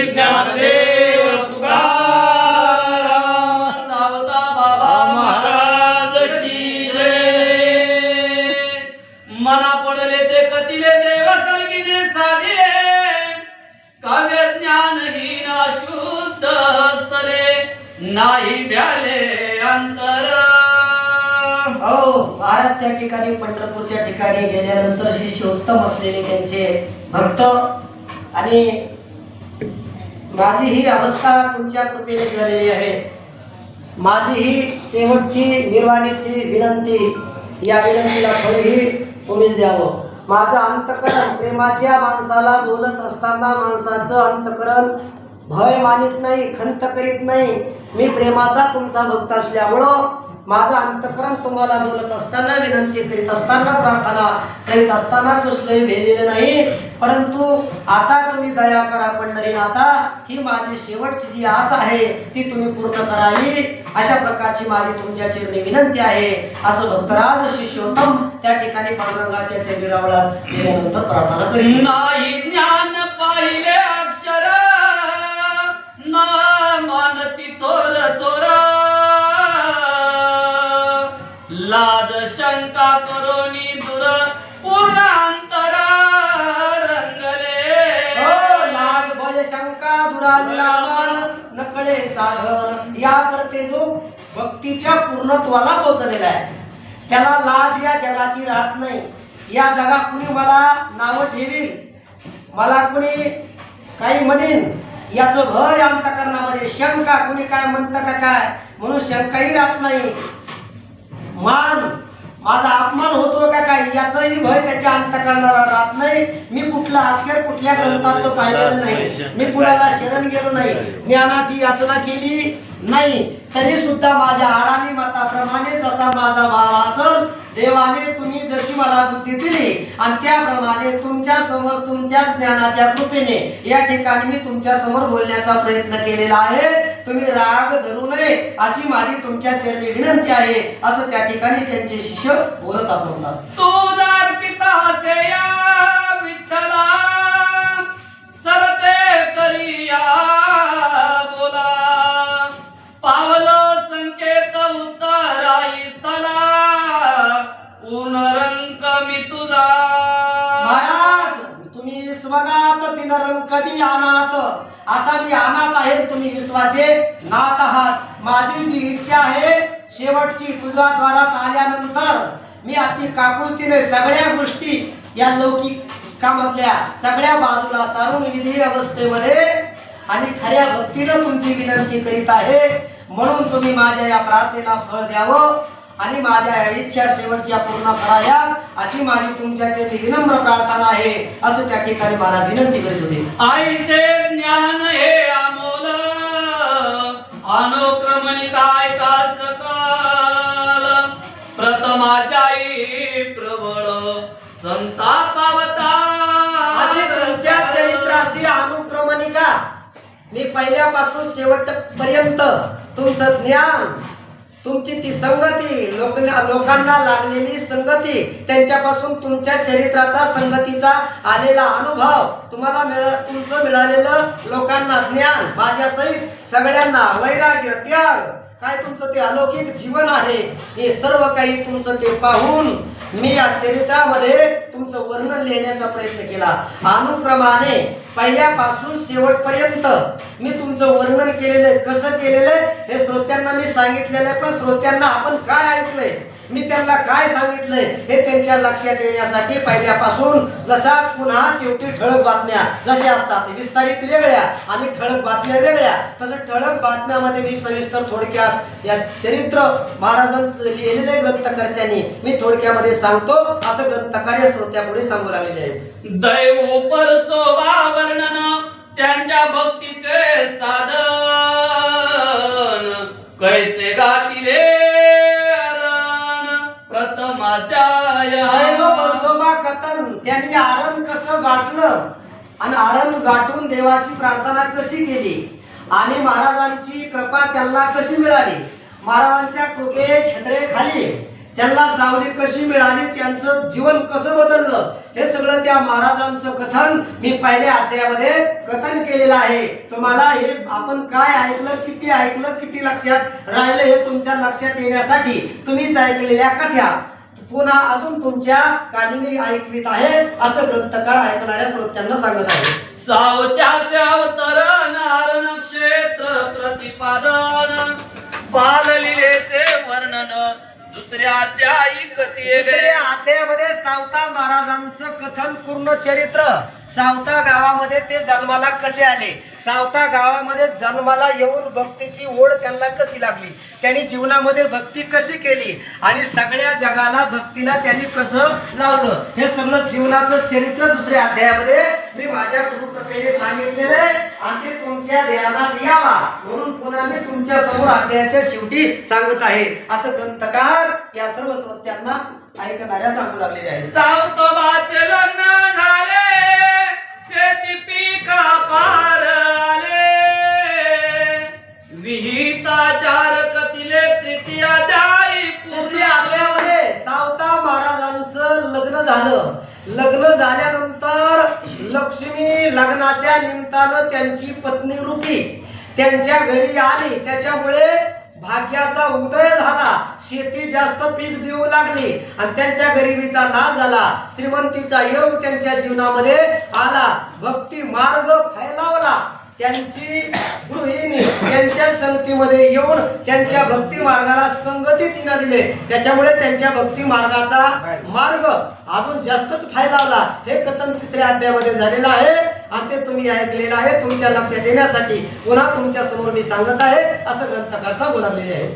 ज्ञानदेव तुकाराम सावता बाबा महाराज की जय। मना पडले ते कतिले देव सलगिने साधिले काव्य ज्ञानहीन शुद्ध स्थले नाही भ्याले अंतर। हो महाराज त्या ठिकाणी पंढरपूरच्या ठिकाणी गेल्यानंतर शिष्योत्तम असलेले त्यांचे भक्त आणि माझी ही अवस्था तुमच्या कृपेने झालेली आहे। माझी ही शेवटची निर्वाणीची विनंती, या विनंतीला फळही तुम्हीच द्यावं। माझं अंतकरण प्रेमाच्या माणसाला बोलत असताना माणसाचं अंतकरण भय मानित नाही, खंत करीत नाही। मी प्रेमाचा तुमचा भक्त असल्यामुळं माझं अंतकरण तुम्हाला बोलत असताना, विनंती करीत असताना, प्रार्थना करीत असताना कसलंही भेलेलं नाही। परंतु आता तुम्ही दया करा पंढरीनाथा, ही माझी शेवटची जी आस आहे ती तुम्ही पूर्ण करावी, अशा प्रकारची माझी तुमच्या चरणी विनंती आहे। असं भक्तराज शिष्योत्तम त्या ठिकाणी पांडुरंगाच्या चरणी गेल्यानंतर प्रार्थना करीत। नाही ज्ञान पाहिले अक्षर ना मानती थोर थोर, लाज शंका करोनी दूर पूर्ण अंतर रंगले। हो लाज भय शंका दुराविरामान नकळे साधन, या करते जो भक्तीच्या पूर्णत्वाला पोहोचलेला आहे त्याला लाज या जगाची राहत नाही। या जगा कुणी मला नाव ठेवील, मला कुणी काही म्हणेन याचं भय अंतकरणामध्ये, शंका कुणी काय म्हणतं का काय म्हणून शंकाही राहत नाही। मान माझा अपमान होतो का काय याचंही भय त्याच्या अंतकरणाला राहत नाही। मी कुठला अक्षर कुठल्या ग्रंथात पाहिलेलं नाही, मी कुणाला शरण गेलो नाही, ज्ञानाची याचना केली नाही, तरी सुद्धा माझ्या आडानी मताप्रमाणे जसा माझा भाव असेल, देवाने तुम्ही जशी मला बुद्धी दिली आणि त्याप्रमाणे तुमच्या समोर तुमच्या ज्ञानाच्या कृपेने या ठिकाणी मी तुमच्या समोर बोलण्याचा प्रयत्न केलेला आहे। तुम्ही राग धरू नये अशी माझी तुमच्या चरणी विनंती आहे, असं त्या ठिकाणी त्यांचे शिष्य बोलतात म्हणतात। तुझा पिता असे या विठ्ठला सरते करिया बोला, पावलो संकेत उत्तराई स्थला पूर्ण रंग मी तुझा। महाराज तुम्ही विश्वनाथ दिनरंग कमी अनाथ, असा मी अनाथ आहे, तुम्ही विश्वाचे नाथ आहात। माझी जी इच्छा आहे शेवटची तुझ्या द्वारात आल्यानंतर मी अति काकुळतीने सगळ्या गोष्टी या लौकिकामधल्या सगळ्या बाजूला सारून विधी अवस्थेमध्ये आणि खऱ्या भक्तीनं तुमची विनंती करीत आहे। म्हणून तुम्ही माझ्या या प्रार्थनेला फळ द्यावं आणि माझ्या या इच्छा शेवटच्या पूर्ण कराव्या अशी माझी तुमच्याचे विनम्र प्रार्थना आहे, असं त्या ठिकाणी मला विनंती करीत होते। आईचे ज्ञान हे अमोल अनुक्रमणी काय का सकल, प्रथमाध्यायी प्रबळ संतापावता। अशी तुमच्या चरित्राची अनुक्रमणिका मी पहिल्यापासून शेवटपर्यंत तुमचं ज्ञान, तुमची ती संगती, लोकांना लागलेली संगती, त्यांच्यापासून तुमच्या चरित्राचा संगतीचा आलेला अनुभव, तुम्हाला तुमचं मिळालेलं लोकांना ज्ञान, माझ्या सहित सगळ्यांना वैराग्य, त्याग, काय तुमचं ते अलौकिक जीवन आहे, हे सर्व काही तुमचं ते पाहून मी या चरित्रामध्ये तुमचं वर्णन लिहिण्याचा प्रयत्न केला। अनुक्रमाने पहिल्यापासून शेवटपर्यंत मी तुमचं वर्णन केलेलं, कसं केलेलं हे श्रोत्यांना मी सांगितलेलं आहे, पण श्रोत्यांना आपण काय ऐकलंय, मी त्यांना काय सांगितलंय हे त्यांच्या लक्षात येण्यासाठी पहिल्यापासून जसा पुन्हा शेवटी ठळक बातम्या जशा असतात विस्तारित वेगळ्या आणि ठळक बातम्या वेगळ्या, तसं ठळक बातम्यामध्ये मी सविस्तर थोडक्यात या चरित्र महाराजांचं लिहिलेले ग्रंथकर्त्यांनी मी थोडक्यामध्ये सांगतो, असं ग्रंथकार या श्रोत्यापुढे सांगू लागलेले आहेत। दैव परसोबा वर्णन त्यांच्या भक्तीचे साधन, कैचे गाठिले प्रथमाध्याय। दैव परसोबा कथन, त्यांनी आरण कसं गाठलं आणि आरण गाठून देवाची प्रार्थना कशी केली आणि महाराजांची कृपा त्यांना कशी मिळाली, महाराजांच्या कृपे छत्रे खाली त्यांना सावली कशी मिळाली, त्यांचं जीवन कसं बदललं, हे सगळं त्या महाराजांचं कथन मी पहिल्या अध्यायामध्ये कथन केलेलं आहे. तुम्हाला हे आपण काय ऐकलं, किती लक्षात राहिलं हे तुमच्या लक्षात येण्यासाठी तुम्हीच ऐकलेल्या कथ्या पुन्हा अजून तुमच्या कानी मी ऐकवीत आहे असं ग्रंथकार ऐकणाऱ्या श्रोत्यांना सांगत आहे. सावत्याचे अवतरण आरण क्षेत्र प्रतिपादन बाललीलेचे वर्णन दुसऱ्या अध्यायी कथेले. दुसऱ्या अध्यायामध्ये सावता महाराजांचं कथन पूर्ण चरित्र, सावता गावामध्ये ते जन्माला कसे आले, सावता गावामध्ये जन्माला येऊन भक्तीची ओढ त्यांना कशी लागली, त्यांनी जीवनामध्ये भक्ती कशी केली आणि सगळ्या जगाला भक्तीला त्यांनी कसं लावलं, हे सगळं जीवनाचं चरित्र दुसऱ्या अध्यायामध्ये मी माझ्या गुरुकृपेने सांगितलेलं आहे आणि ते तुमच्या ध्यानात यावा म्हणून पुन्हा मी तुमच्या समोर अध्यायाच्या शेवटी सांगत आहे असं ग्रंथकार या सर्व श्रोत्यांना ऐकणाऱ्या सांगू लागलेले आहे. सावतोबाचे लग्न झाले शेती पिका पार आले विहिताचार कथिले तृतीय अध्यायी तिसऱ्या अध्यायामध्ये सावता महाराजांचं लग्न झालं. लग्न झाल्यानंतर लक्ष्मी लग्नाच्या निमित्तानं त्यांची पत्नी रूपी त्यांच्या घरी आली, त्याच्यामुळे भाग्याचा उदय झाला, शेती जास्त पीक देऊ लागली आणि त्यांच्या गरिबीचा नाश झाला, श्रीमंतीचा योग त्यांच्या जीवनामध्ये आला, भक्ती मार्ग फैलावला. त्यांची गृहिणी त्यांच्या संगतीमध्ये येऊन त्यांच्या भक्ती मार्गाला संगती तिनं दिले, त्याच्यामुळे त्यांच्या भक्ती मार्गाचा मार्ग अजून जास्तच फैलावला. हे कथन तिसऱ्या अध्यायामध्ये झालेलं आहे आणि ते तुम्ही ऐकलेलं आहे. तुमच्या लक्षात येण्यासाठी पुन्हा तुमच्या समोर मी सांगत आहे असं ग्रंथकार सांगू लागलेले आहे.